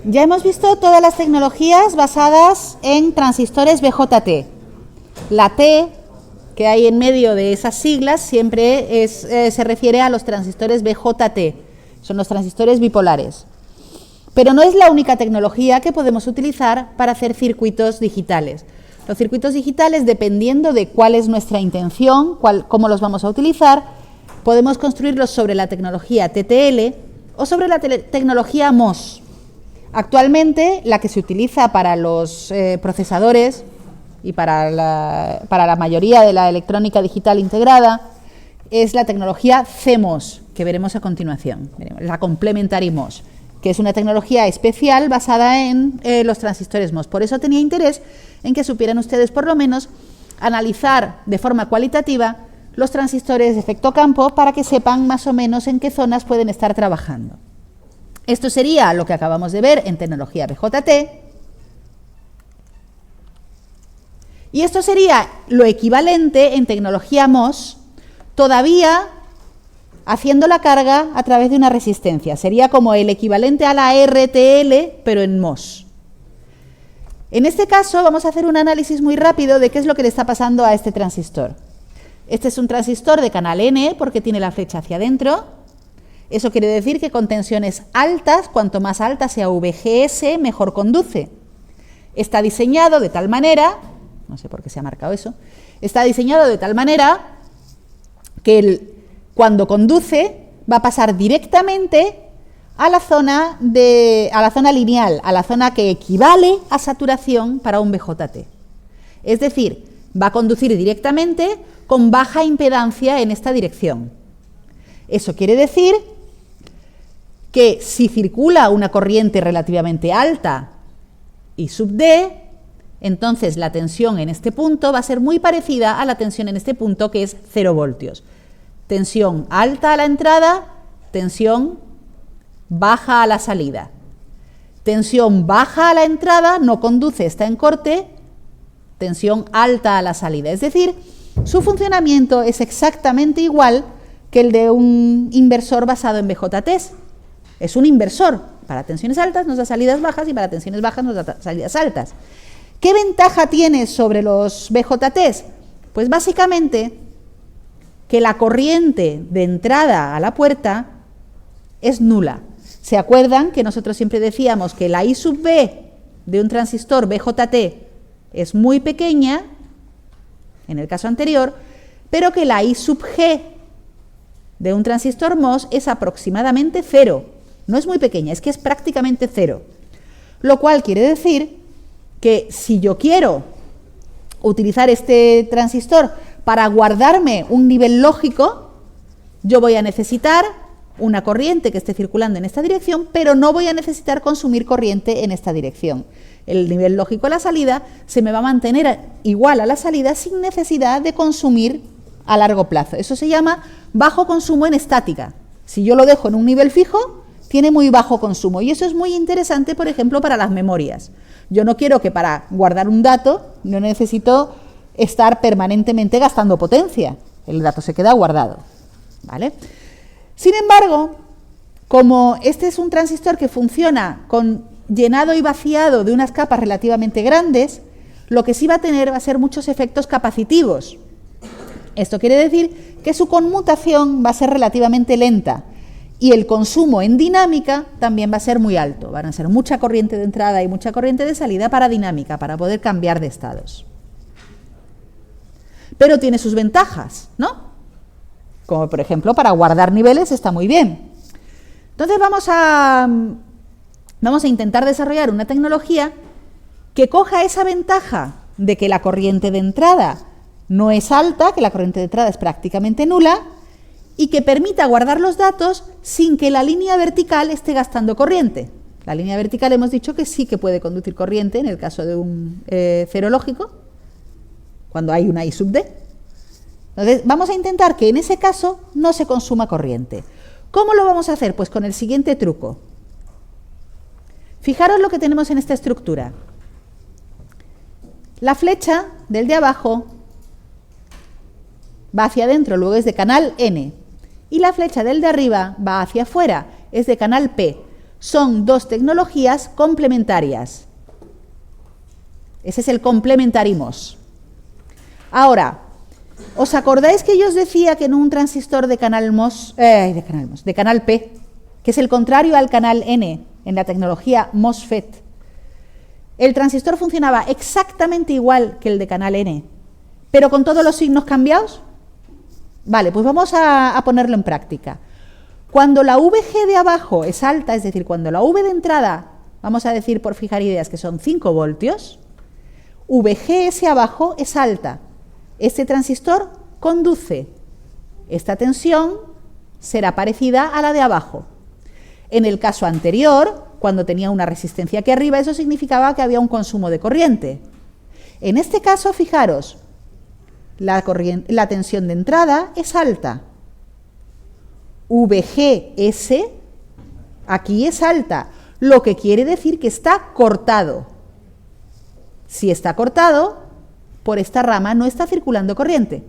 Ya hemos visto todas las tecnologías basadas en transistores BJT. La T que hay en medio de esas siglas siempre se refiere a los transistores BJT, son los transistores bipolares. Pero no es la única tecnología que podemos utilizar para hacer circuitos digitales. Los circuitos digitales, dependiendo de cuál es nuestra intención, cómo los vamos a utilizar, podemos construirlos sobre la tecnología TTL o sobre la tecnología MOS. Actualmente, la que se utiliza para los procesadores y para la mayoría de la electrónica digital integrada es la tecnología CMOS, que veremos a continuación, la Complementary MOS, que es una tecnología especial basada en los transistores MOS. Por eso tenía interés en que supieran ustedes, por lo menos, analizar de forma cualitativa los transistores de efecto campo para que sepan más o menos en qué zonas pueden estar trabajando. Esto sería lo que acabamos de ver en tecnología BJT. Y esto sería lo equivalente en tecnología MOS, todavía haciendo la carga a través de una resistencia. Sería como el equivalente a la RTL, pero en MOS. En este caso vamos a hacer un análisis muy rápido de qué es lo que le está pasando a este transistor. Este es un transistor de canal N porque tiene la flecha hacia adentro. Eso quiere decir que con tensiones altas, cuanto más alta sea VGS, mejor conduce. Está diseñado de tal manera, no sé por qué se ha marcado eso, está diseñado de tal manera que cuando conduce va a pasar directamente a la zona lineal, a la zona que equivale a saturación para un BJT. Es decir, va a conducir directamente con baja impedancia en esta dirección. Eso quiere decir que si circula una corriente relativamente alta I sub D, entonces la tensión en este punto va a ser muy parecida a la tensión en este punto, que es 0 voltios. Tensión alta a la entrada, tensión baja a la salida. Tensión baja a la entrada, no conduce, está en corte, tensión alta a la salida. Es decir, su funcionamiento es exactamente igual que el de un inversor basado en BJTs. Es un inversor. Para tensiones altas nos da salidas bajas y para tensiones bajas nos da salidas altas. ¿Qué ventaja tiene sobre los BJTs? Pues básicamente que la corriente de entrada a la puerta es nula. ¿Se acuerdan que nosotros siempre decíamos que la I sub B de un transistor BJT es muy pequeña, en el caso anterior, pero que la I sub G de un transistor MOS es aproximadamente 0? No es muy pequeña, es que es prácticamente 0. Lo cual quiere decir que si yo quiero utilizar este transistor para guardarme un nivel lógico, yo voy a necesitar una corriente que esté circulando en esta dirección, pero no voy a necesitar consumir corriente en esta dirección. El nivel lógico a la salida se me va a mantener igual a la salida sin necesidad de consumir a largo plazo. Eso se llama bajo consumo en estática. Si yo lo dejo en un nivel fijo, tiene muy bajo consumo, y eso es muy interesante, por ejemplo, para las memorias. Yo no quiero que para guardar un dato no necesito estar permanentemente gastando potencia, el dato se queda guardado, ¿vale? Sin embargo, como este es un transistor que funciona con llenado y vaciado de unas capas relativamente grandes, lo que sí va a tener va a ser muchos efectos capacitivos. Esto quiere decir que su conmutación va a ser relativamente lenta, y el consumo en dinámica también va a ser muy alto. Van a ser mucha corriente de entrada y mucha corriente de salida para dinámica, para poder cambiar de estados. Pero tiene sus ventajas, ¿no? Como por ejemplo, para guardar niveles está muy bien. Entonces vamos a intentar desarrollar una tecnología que coja esa ventaja de que la corriente de entrada no es alta, que la corriente de entrada es prácticamente nula, y que permita guardar los datos sin que la línea vertical esté gastando corriente. La línea vertical hemos dicho que sí que puede conducir corriente en el caso de un cero lógico, cuando hay una I sub D. Entonces, vamos a intentar que en ese caso no se consuma corriente. ¿Cómo lo vamos a hacer? Pues con el siguiente truco. Fijaros lo que tenemos en esta estructura. La flecha del de abajo va hacia adentro, luego es de canal N. Y la flecha del de arriba va hacia afuera, es de canal P. son dos tecnologías complementarias. Ese es el complementary MOS. Ahora, ¿os acordáis que yo os decía que en un transistor de canal MOS, de canal P, que es el contrario al canal N en la tecnología MOSFET, el transistor funcionaba exactamente igual que el de canal N, pero con todos los signos cambiados? Vale, pues vamos a ponerlo en práctica. Cuando la VG de abajo es alta, es decir, cuando la V de entrada, vamos a decir por fijar ideas que son 5 voltios, VGS abajo es alta. Este transistor conduce. Esta tensión será parecida a la de abajo. En el caso anterior, cuando tenía una resistencia aquí arriba, eso significaba que había un consumo de corriente. En este caso, fijaros, la tensión de entrada es alta. VGS aquí es alta, lo que quiere decir que está cortado. Si está cortado, por esta rama no está circulando corriente.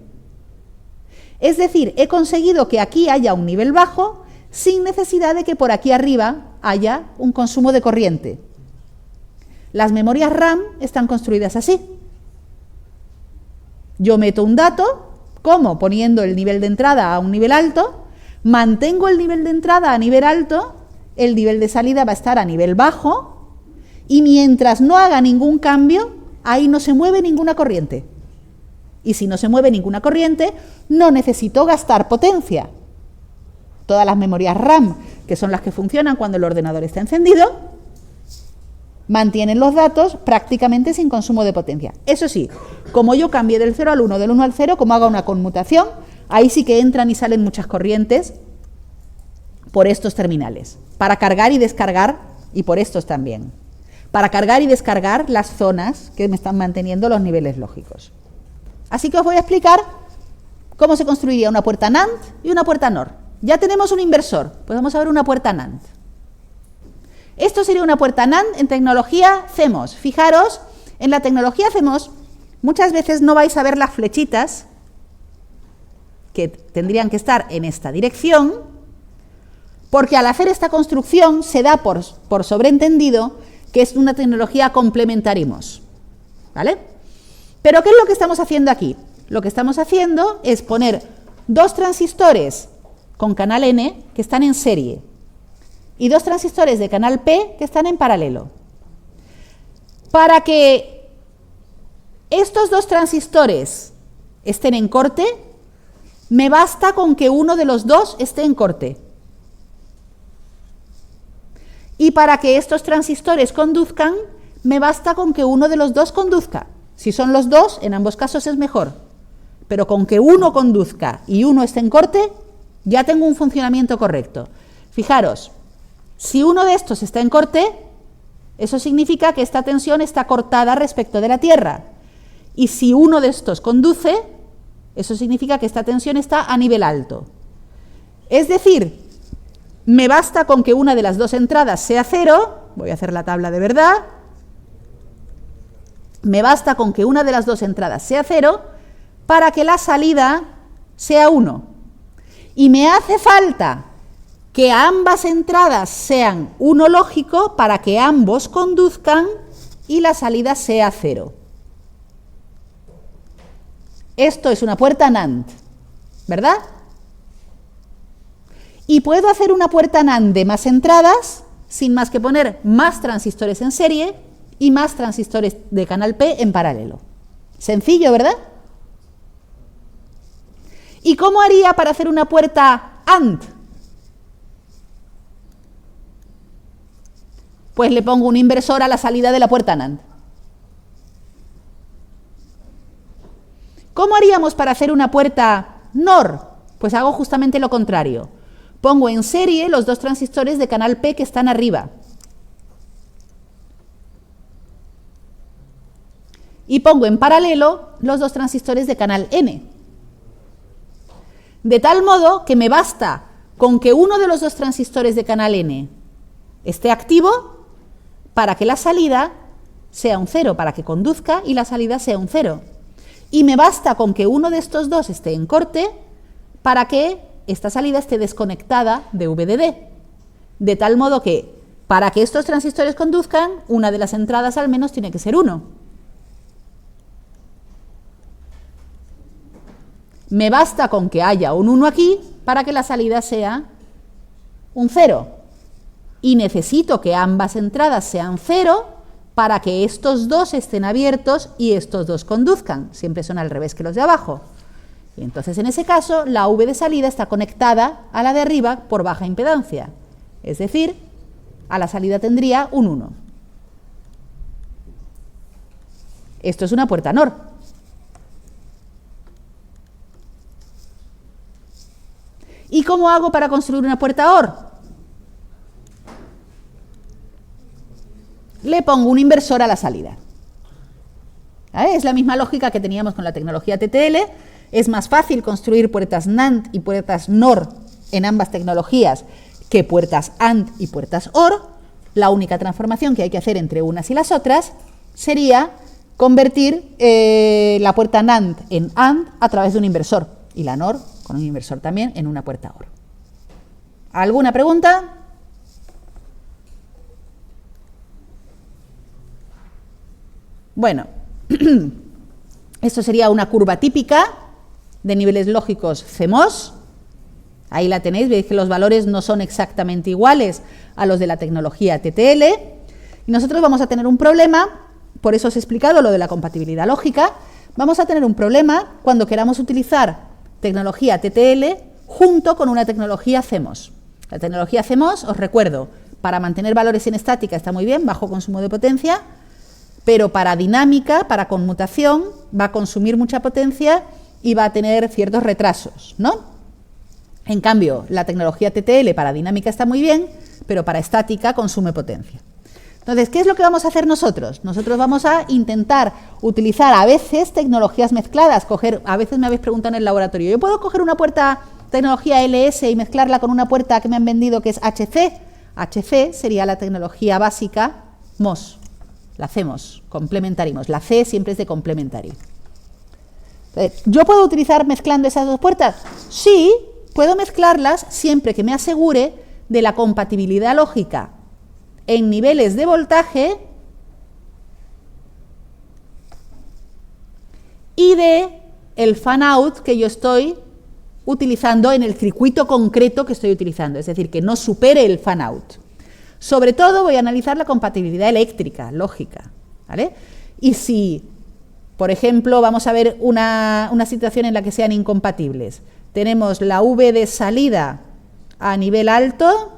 Es decir, he conseguido que aquí haya un nivel bajo sin necesidad de que por aquí arriba haya un consumo de corriente. Las memorias RAM están construidas así. Yo meto un dato, ¿cómo? Poniendo el nivel de entrada a un nivel alto, mantengo el nivel de entrada a nivel alto, el nivel de salida va a estar a nivel bajo, y mientras no haga ningún cambio, ahí no se mueve ninguna corriente. Y si no se mueve ninguna corriente, no necesito gastar potencia. Todas las memorias RAM, que son las que funcionan cuando el ordenador está encendido, mantienen los datos prácticamente sin consumo de potencia. Eso sí, como yo cambie del 0 al 1, del 1 al 0, como haga una conmutación, ahí sí que entran y salen muchas corrientes por estos terminales, para cargar y descargar, y por estos también, para cargar y descargar las zonas que me están manteniendo los niveles lógicos. Así que os voy a explicar cómo se construiría una puerta NAND y una puerta NOR. Ya tenemos un inversor, pues vamos a ver una puerta NAND. Esto sería una puerta NAND en tecnología CMOS. Fijaros, en la tecnología CMOS muchas veces no vais a ver las flechitas que tendrían que estar en esta dirección, porque al hacer esta construcción se da por sobreentendido que es una tecnología complementary MOS, ¿vale? Pero ¿qué es lo que estamos haciendo aquí? Lo que estamos haciendo es poner dos transistores con canal N que están en serie y dos transistores de canal P que están en paralelo. Para que estos dos transistores estén en corte, me basta con que uno de los dos esté en corte. Y para que estos transistores conduzcan, me basta con que uno de los dos conduzca. Si son los dos, en ambos casos es mejor. Pero con que uno conduzca y uno esté en corte, ya tengo un funcionamiento correcto. Fijaros, si uno de estos está en corte, eso significa que esta tensión está cortada respecto de la Tierra. Y si uno de estos conduce, eso significa que esta tensión está a nivel alto. Es decir, me basta con que una de las dos entradas sea 0, voy a hacer la tabla de verdad, me basta con que una de las dos entradas sea 0 para que la salida sea 1. Y me hace falta que ambas entradas sean 1 lógico para que ambos conduzcan y la salida sea 0. Esto es una puerta NAND, ¿verdad? Y puedo hacer una puerta NAND de más entradas sin más que poner más transistores en serie y más transistores de canal P en paralelo. Sencillo, ¿verdad? ¿Y cómo haría para hacer una puerta AND? Pues le pongo un inversor a la salida de la puerta NAND. ¿Cómo haríamos para hacer una puerta NOR? Pues hago justamente lo contrario. Pongo en serie los dos transistores de canal P que están arriba. Y pongo en paralelo los dos transistores de canal N. De tal modo que me basta con que uno de los dos transistores de canal N esté activo para que la salida sea un 0, para que conduzca y la salida sea un 0. Y me basta con que uno de estos dos esté en corte para que esta salida esté desconectada de VDD. De tal modo que Para que estos transistores conduzcan, una de las entradas al menos tiene que ser 1. Me basta con que haya un 1 aquí para que la salida sea un 0. Y necesito que ambas entradas sean 0 para que estos dos estén abiertos y estos dos conduzcan. Siempre son al revés que los de abajo. Y entonces, en ese caso, la V de salida está conectada a la de arriba por baja impedancia. Es decir, a la salida tendría un 1. Esto es una puerta NOR. ¿Y cómo hago para construir una puerta OR? Le pongo un inversor a la salida. ¿Vale? Es la misma lógica que teníamos con la tecnología TTL. Es más fácil construir puertas NAND y puertas NOR en ambas tecnologías que puertas AND y puertas OR. La única transformación que hay que hacer entre unas y las otras sería convertir la puerta NAND en AND a través de un inversor y la NOR con un inversor también en una puerta OR. ¿Alguna pregunta? Bueno, esto sería una curva típica de niveles lógicos CMOS. Ahí la tenéis, veis que los valores no son exactamente iguales a los de la tecnología TTL. Y nosotros vamos a tener un problema, por eso os he explicado lo de la compatibilidad lógica. Vamos a tener un problema cuando queramos utilizar tecnología TTL junto con una tecnología CMOS. La tecnología CMOS, os recuerdo, para mantener valores en estática está muy bien, bajo consumo de potencia, pero para dinámica, para conmutación, va a consumir mucha potencia y va a tener ciertos retrasos, ¿no? En cambio, la tecnología TTL para dinámica está muy bien, pero para estática consume potencia. Entonces, ¿qué es lo que vamos a hacer nosotros? Nosotros vamos a intentar utilizar a veces tecnologías mezcladas, a veces me habéis preguntado en el laboratorio, ¿yo puedo coger una puerta tecnología LS y mezclarla con una puerta que me han vendido que es HC? HC sería la tecnología básica MOS, la CMOS, complementary MOS. La C siempre es de complementary. Entonces, ¿yo puedo utilizar mezclando esas dos puertas? Sí, puedo mezclarlas siempre que me asegure de la compatibilidad lógica en niveles de voltaje y de el fan-out que yo estoy utilizando en el circuito concreto que estoy utilizando, es decir, que no supere el fan-out. Sobre todo voy a analizar la compatibilidad eléctrica, lógica, ¿vale? Y si, por ejemplo, vamos a ver una situación en la que sean incompatibles. Tenemos la V de salida a nivel alto,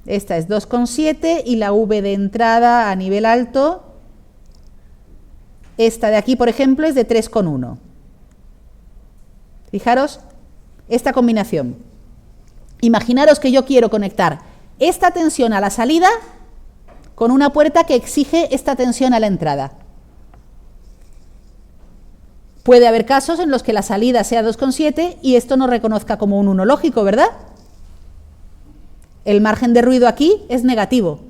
esta es 2,7 y la V de entrada a nivel alto, esta de aquí, por ejemplo, es de 3,1. Fijaros, esta combinación. Imaginaros que yo quiero conectar esta tensión a la salida con una puerta que exige esta tensión a la entrada. Puede haber casos en los que la salida sea 2,7 y esto no reconozca como un 1 lógico, ¿verdad? El margen de ruido aquí es negativo.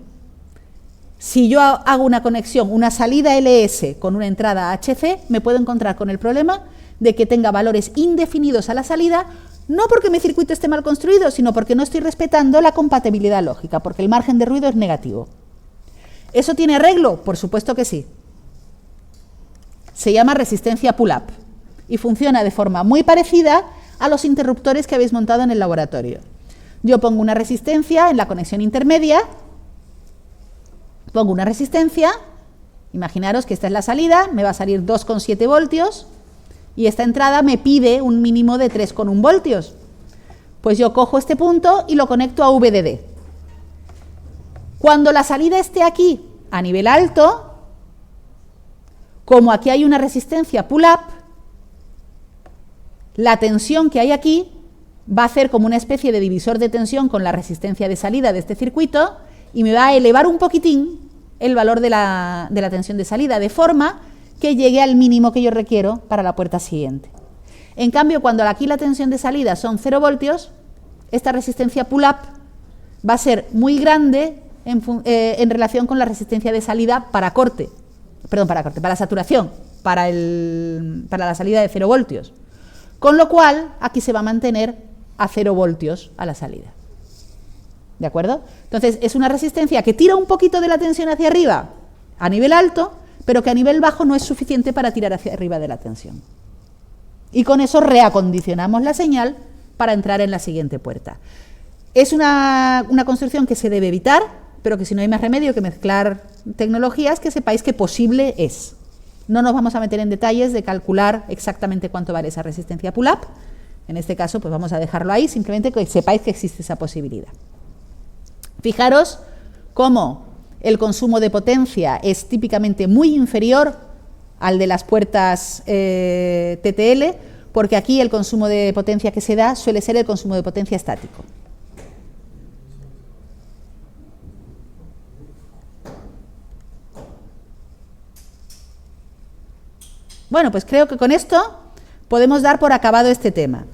Si yo hago una conexión, una salida LS con una entrada HC, me puedo encontrar con el problema de que tenga valores indefinidos a la salida, no porque mi circuito esté mal construido, sino porque no estoy respetando la compatibilidad lógica, porque el margen de ruido es negativo. ¿Eso tiene arreglo? Por supuesto que sí. Se llama resistencia pull-up y funciona de forma muy parecida a los interruptores que habéis montado en el laboratorio. Yo pongo una resistencia en la conexión intermedia, pongo una resistencia, imaginaros que esta es la salida, me va a salir 2,7 voltios y esta entrada me pide un mínimo de 3,1 voltios. Pues yo cojo este punto y lo conecto a VDD. Cuando la salida esté aquí a nivel alto, como aquí hay una resistencia pull-up, la tensión que hay aquí va a hacer como una especie de divisor de tensión con la resistencia de salida de este circuito y me va a elevar un poquitín el valor de la tensión de salida, de forma que llegue al mínimo que yo requiero para la puerta siguiente. En cambio, cuando aquí la tensión de salida son 0 voltios, esta resistencia pull-up va a ser muy grande en relación con la resistencia de salida para saturación, para la salida de 0 voltios. Con lo cual, aquí se va a mantener a 0 voltios a la salida. ¿De acuerdo? Entonces, es una resistencia que tira un poquito de la tensión hacia arriba a nivel alto, pero que a nivel bajo no es suficiente para tirar hacia arriba de la tensión. Y con eso reacondicionamos la señal para entrar en la siguiente puerta. Es una construcción que se debe evitar, pero que si no hay más remedio que mezclar tecnologías, que sepáis que posible es. No nos vamos a meter en detalles de calcular exactamente cuánto vale esa resistencia pull-up. En este caso, pues vamos a dejarlo ahí, simplemente que sepáis que existe esa posibilidad. Fijaros cómo el consumo de potencia es típicamente muy inferior al de las puertas TTL, porque aquí el consumo de potencia que se da suele ser el consumo de potencia estático. Bueno, pues creo que con esto podemos dar por acabado este tema.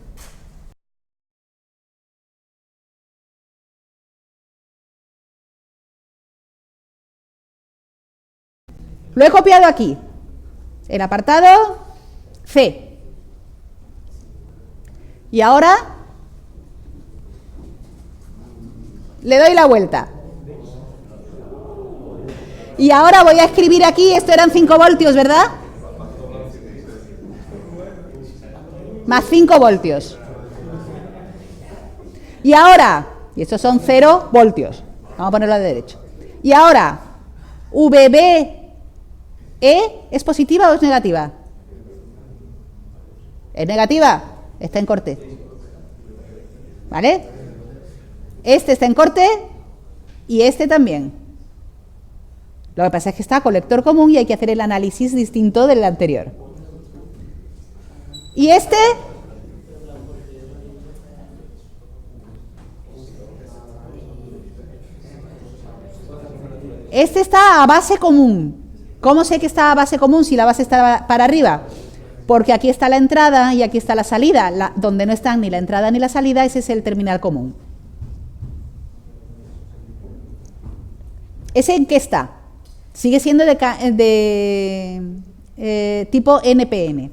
Lo he copiado aquí, el apartado C. Y ahora le doy la vuelta. Y ahora voy a escribir aquí, esto eran 5 voltios, ¿verdad? Más 5 voltios. Y ahora, y estos son 0 voltios, vamos a ponerlo a la derecha. Y ahora, VB ¿es positiva o es negativa? ¿Es negativa? Está en corte. ¿Vale? Este está en corte y este también. Lo que pasa es que está colector común y hay que hacer el análisis distinto del anterior. ¿Y este? Este está a base común. ¿Cómo sé que está a base común si la base está para arriba? Porque aquí está la entrada y aquí está la salida. Donde no están ni la entrada ni la salida, ese es el terminal común. ¿Ese en qué está? Sigue siendo de tipo NPN.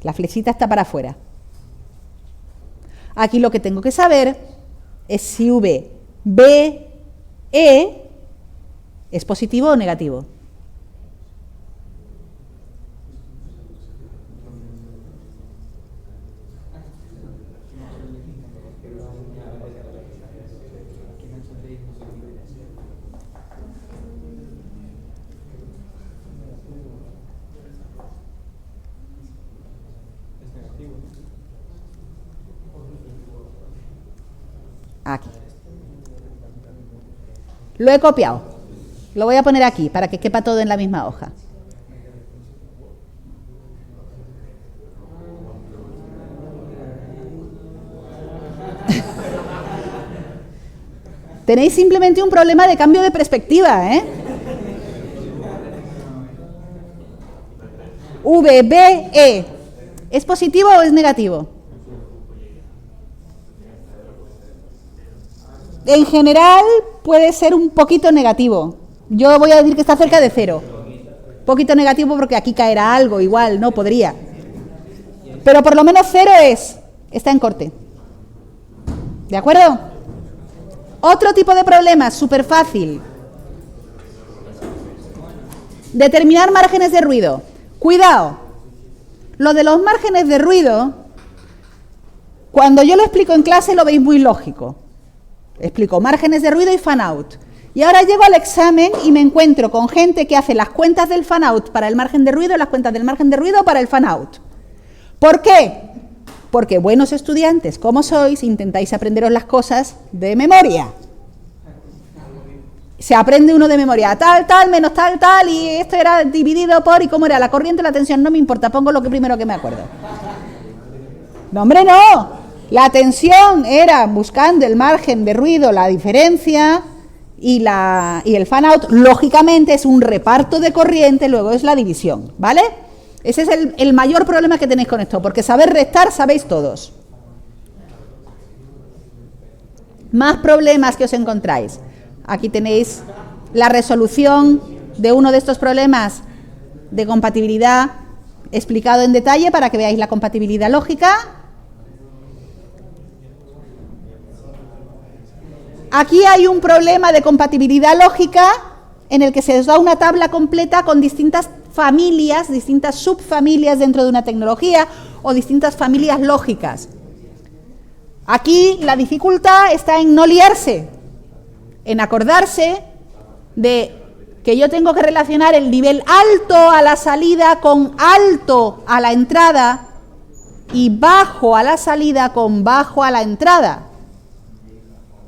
La flechita está para afuera. Aquí lo que tengo que saber es si VBE es positivo o negativo. Aquí. Lo he copiado. Lo voy a poner aquí para que quepa todo en la misma hoja. Tenéis simplemente un problema de cambio de perspectiva, ¿eh? VBE, ¿es positivo o es negativo? En general puede ser un poquito negativo. Yo voy a decir que está cerca de 0. Poquito negativo porque aquí caerá algo, igual, no podría. Pero por lo menos 0 está en corte. ¿De acuerdo? Otro tipo de problema, súper fácil. Determinar márgenes de ruido. Cuidado. Lo de los márgenes de ruido, cuando yo lo explico en clase lo veis muy lógico. Explico márgenes de ruido y fan out. Y ahora llego al examen y me encuentro con gente que hace las cuentas del fan out para el margen de ruido y las cuentas del margen de ruido para el fan out. ¿Por qué? Porque buenos estudiantes como sois, intentáis aprenderos las cosas de memoria. Se aprende uno de memoria, tal, tal, menos tal, tal, y esto era dividido por, y cómo era la corriente, la tensión, no me importa, pongo lo que primero que me acuerdo. No, hombre, no. La tensión era buscando el margen de ruido, la diferencia, y el fan out, lógicamente, es un reparto de corriente, luego es la división, ¿vale? Ese es el mayor problema que tenéis con esto, porque saber restar sabéis todos. Más problemas que os encontráis. Aquí tenéis la resolución de uno de estos problemas de compatibilidad explicado en detalle para que veáis la compatibilidad lógica. Aquí hay un problema de compatibilidad lógica en el que se os da una tabla completa con distintas familias, distintas subfamilias dentro de una tecnología o distintas familias lógicas. Aquí la dificultad está en no liarse, en acordarse de que yo tengo que relacionar el nivel alto a la salida con alto a la entrada y bajo a la salida con bajo a la entrada.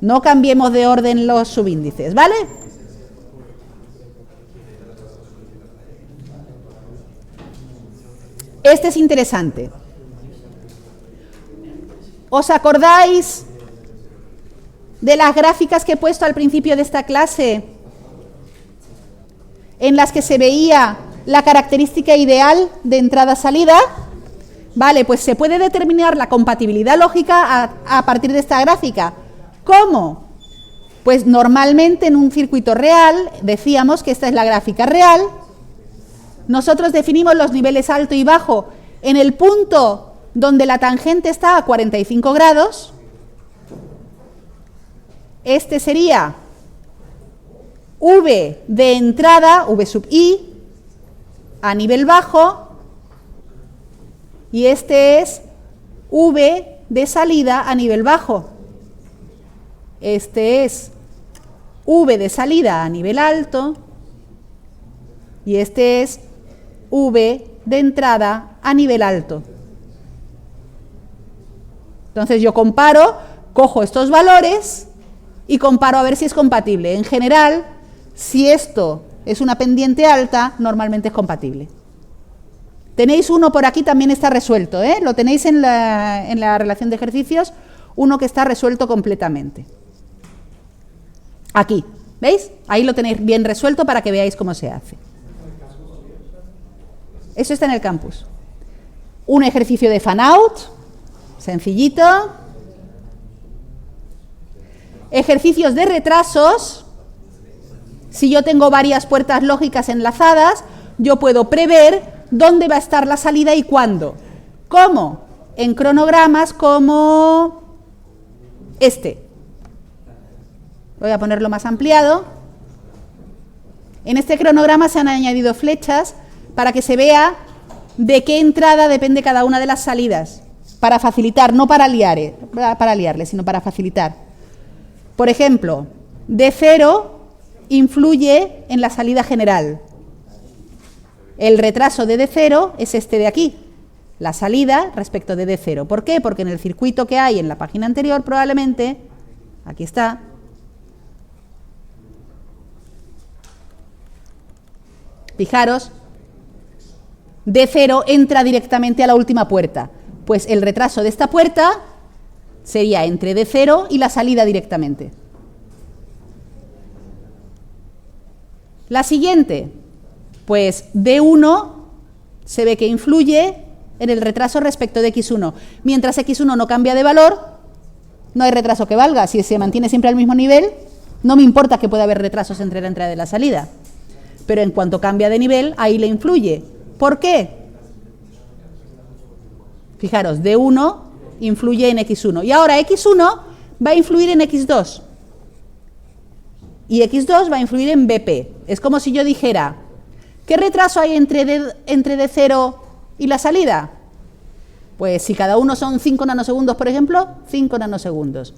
No cambiemos de orden los subíndices, ¿vale? Este es interesante. ¿Os acordáis de las gráficas que he puesto al principio de esta clase, en las que se veía la característica ideal de entrada-salida? Vale, pues se puede determinar la compatibilidad lógica a partir de esta gráfica. ¿Cómo? Pues normalmente en un circuito real, decíamos que esta es la gráfica real, nosotros definimos los niveles alto y bajo en el punto donde la tangente está a 45 grados. Este sería V de entrada, V sub I, a nivel bajo, y este es V de salida a nivel bajo. Este es V de salida a nivel alto, y este es V de entrada a nivel alto. Entonces yo comparo, cojo estos valores y comparo a ver si es compatible. En general, si esto es una pendiente alta, normalmente es compatible. Tenéis uno por aquí, también está resuelto, ¿eh? Lo tenéis en la relación de ejercicios, uno que está resuelto completamente. Aquí, ¿veis? Ahí lo tenéis bien resuelto para que veáis cómo se hace. Eso está en el campus. Un ejercicio de fan-out, sencillito. Ejercicios de retrasos. Si yo tengo varias puertas lógicas enlazadas, yo puedo prever dónde va a estar la salida y cuándo. ¿Cómo? En cronogramas como este. Voy a ponerlo más ampliado. En este cronograma se han añadido flechas para que se vea de qué entrada depende cada una de las salidas, para facilitar, no para liarle, sino para facilitar. Por ejemplo, D0 influye en la salida general. El retraso de D0 es este de aquí, la salida respecto de D0. ¿Por qué? Porque en el circuito que hay en la página anterior probablemente, aquí está, fijaros, D0 entra directamente a la última puerta. Pues el retraso de esta puerta sería entre D0 y la salida directamente. La siguiente, pues D1 se ve que influye en el retraso respecto de X1. Mientras X1 no cambia de valor, no hay retraso que valga. Si se mantiene siempre al mismo nivel, no me importa que pueda haber retrasos entre la entrada y la salida. Pero en cuanto cambia de nivel, ahí le influye. ¿Por qué? Fijaros, D1 influye en X1. Y ahora X1 va a influir en X2. Y X2 va a influir en BP. Es como si yo dijera, ¿qué retraso hay entre D0 y la salida? Pues si cada uno son 5 nanosegundos, por ejemplo, 5 nanosegundos.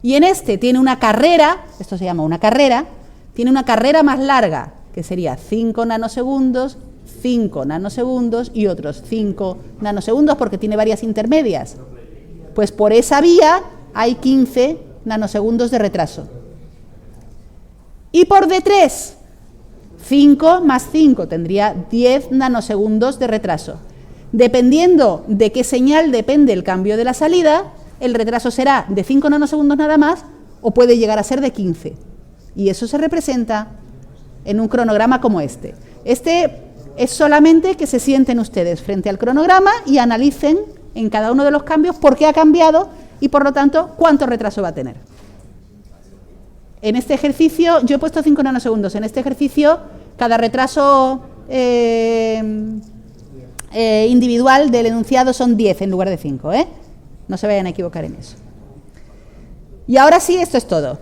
Y en este tiene una carrera, esto se llama una carrera, tiene una carrera más larga, que sería 5 nanosegundos, 5 nanosegundos y otros 5 nanosegundos porque tiene varias intermedias. Pues por esa vía hay 15 nanosegundos de retraso. Y por D3, 5 más 5 tendría 10 nanosegundos de retraso. Dependiendo de qué señal depende el cambio de la salida, el retraso será de 5 nanosegundos nada más o puede llegar a ser de 15. Y eso se representa en un cronograma como este. Este es solamente que se sienten ustedes frente al cronograma y analicen en cada uno de los cambios por qué ha cambiado y por lo tanto cuánto retraso va a tener. En este ejercicio, yo he puesto 5 nanosegundos, en este ejercicio cada retraso individual del enunciado son 10 en lugar de 5, ¿eh? No se vayan a equivocar en eso. Y ahora sí, esto es todo.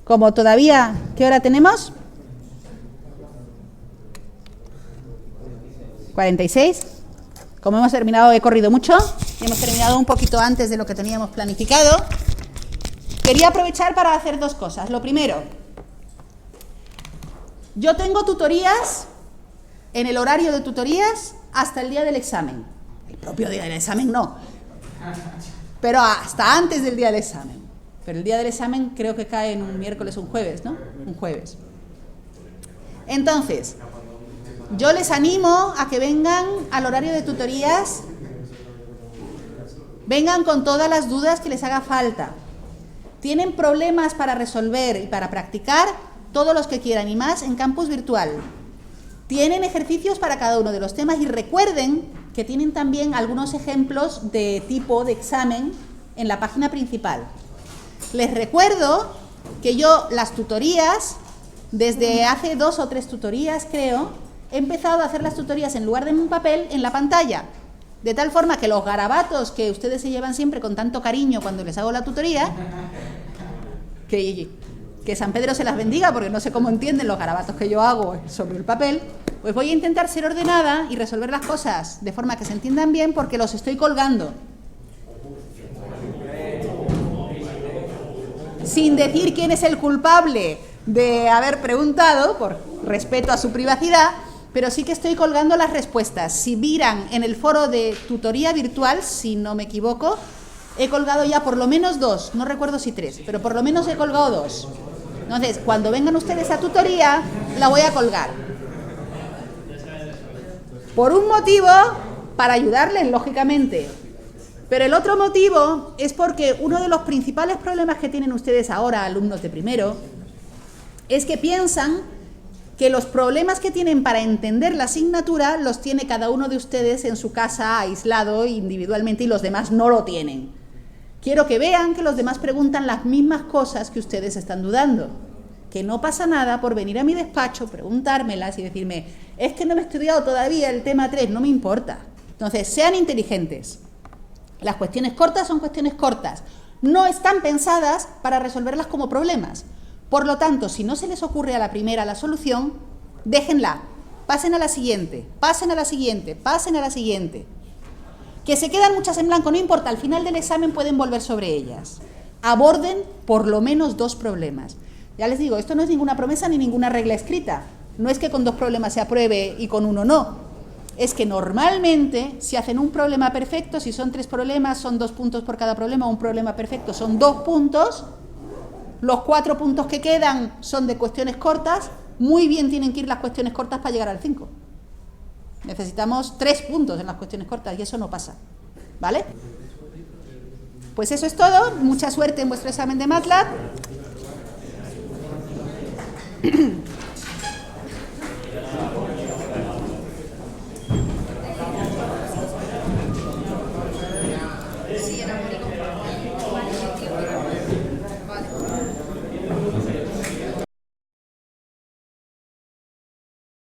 como todavía, ¿qué hora tenemos? 46. Como hemos terminado, he corrido mucho, y hemos terminado un poquito antes de lo que teníamos planificado. Quería aprovechar para hacer dos cosas. Lo primero, yo tengo tutorías, en el horario de tutorías, hasta el día del examen. El propio día del examen no, pero hasta antes del día del examen. Pero el día del examen creo que cae en un miércoles o un jueves, ¿no? Un jueves. Entonces, yo les animo a que vengan al horario de tutorías, vengan con todas las dudas que les haga falta. Tienen problemas para resolver y para practicar, todos los que quieran y más en campus virtual. Tienen ejercicios para cada uno de los temas y recuerden que tienen también algunos ejemplos de tipo de examen en la página principal. Les recuerdo que yo las tutorías, desde hace 2 o 3 tutorías creo, he empezado a hacer las tutorías en lugar de en un papel, en la pantalla. De tal forma que los garabatos que ustedes se llevan siempre con tanto cariño cuando les hago la tutoría, que San Pedro se las bendiga, porque no sé cómo entienden los garabatos que yo hago sobre el papel, pues voy a intentar ser ordenada y resolver las cosas de forma que se entiendan bien, porque los estoy colgando. Sin decir quién es el culpable de haber preguntado, por respeto a su privacidad, pero sí que estoy colgando las respuestas. Si miran en el foro de tutoría virtual, si no me equivoco, he colgado ya por lo menos 2, no recuerdo si 3, pero por lo menos he colgado 2. Entonces, cuando vengan ustedes a tutoría, la voy a colgar. Por un motivo, para ayudarles, lógicamente. Pero el otro motivo es porque uno de los principales problemas que tienen ustedes ahora, alumnos de primero, es que piensan que los problemas que tienen para entender la asignatura los tiene cada uno de ustedes en su casa, aislado, individualmente, y los demás no lo tienen. Quiero que vean que los demás preguntan las mismas cosas que ustedes están dudando. Que no pasa nada por venir a mi despacho, preguntármelas y decirme, es que no me he estudiado todavía el tema 3, no me importa. Entonces, sean inteligentes. Las cuestiones cortas son cuestiones cortas. No están pensadas para resolverlas como problemas. Por lo tanto, si no se les ocurre a la primera la solución, déjenla. Pasen a la siguiente, pasen a la siguiente, pasen a la siguiente. Que se quedan muchas en blanco, no importa, al final del examen pueden volver sobre ellas. Aborden por lo menos 2 problemas. Ya les digo, esto no es ninguna promesa ni ninguna regla escrita. No es que con 2 problemas se apruebe y con 1 no. Es que normalmente, si hacen un problema perfecto, si son 3 problemas, son 2 puntos por cada problema, un problema perfecto son 2 puntos, los 4 puntos que quedan son de cuestiones cortas, muy bien tienen que ir las cuestiones cortas para llegar al 5. Necesitamos 3 puntos en las cuestiones cortas y eso no pasa, ¿vale? Pues eso es todo, mucha suerte en vuestro examen de MATLAB.